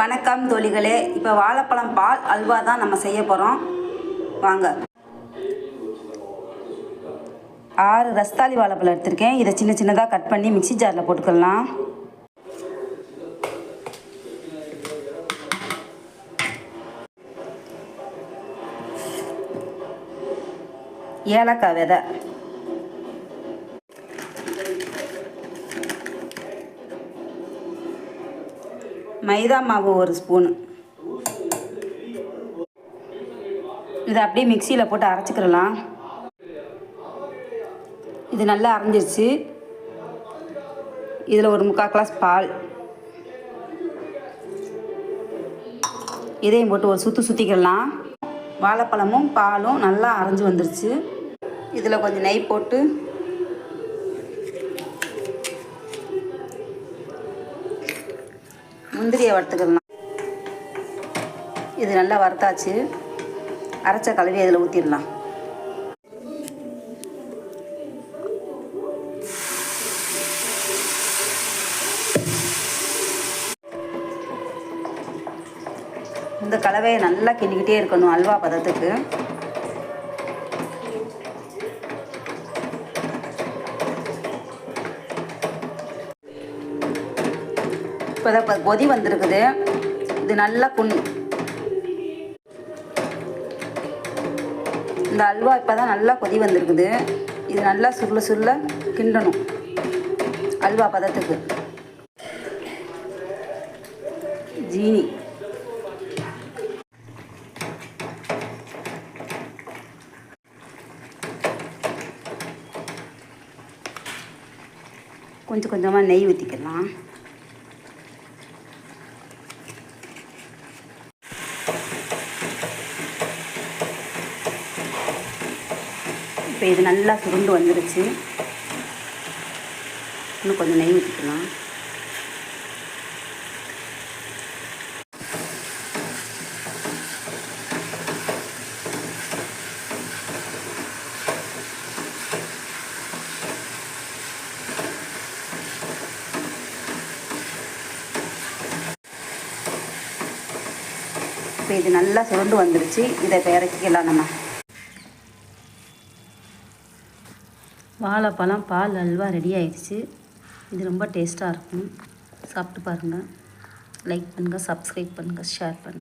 வணக்கம் தோழிகளே. இப்போ வாழைப்பழம் பால் அல்வா தான் நம்ம செய்ய போகிறோம். வாங்க. 6 ரஸ்தாளி வாழைப்பழம் எடுத்திருக்கேன். இதை சின்ன சின்னதாக கட் பண்ணி மிக்சி ஜாரில் போட்டுக்கலாம். ஏலக்காய் விதை, மைதா மாவு 1 ஸ்பூனு. இதை அப்படியே மிக்சியில் போட்டு அரைச்சிக்கிறலாம். இது நல்லா அரைஞ்சிருச்சு. இதில் ஒரு 3/4 கிளாஸ் பால், இதையும் போட்டு ஒரு சுற்றிக்கலாம். வாழைப்பழமும் பாலும் நல்லா அரைஞ்சி வந்துருச்சு. இதில் கொஞ்சம் நெய் போட்டு முந்திரியை வறுத்துக்கலாம். இது நல்லா வறுத்தாச்சு. அரைச்ச கலவையை இதில் ஊற்றிடலாம். இந்த கலவையை நல்லா கிண்டிக்கிட்டே இருக்கணும் அல்வா பதத்துக்கு. இப்போ கொதி வந்திருக்குது. இது நல்லா இந்த அல்வா இப்போ தான் நல்லா கொதி வந்திருக்குது. இது நல்லா சுருள கிண்டணும் அல்வா பதத்துக்கு. ஜீனி, கொஞ்சம் கொஞ்சமாக நெய் ஊற்றிக்கலாம். இப்போ இது நல்லா சுருண்டு வந்துருச்சு. இன்னும் கொஞ்சம் நெய் ஊற்றிக்கலாம். இப்போ இது நல்லா சுருண்டு வந்துருச்சு. இதை இப்போ இறக்கிக்கலாம் நம்ம. வாழைப்பழம் பால் அல்வா ரெடி ஆயிடுச்சு. இது ரொம்ப டேஸ்ட்டாக இருக்கும். சாப்பிட்டு பாருங்கள். லைக் பண்ணுங்கள், சப்ஸ்கிரைப் பண்ணுங்கள், ஷேர் பண்ணுங்கள்.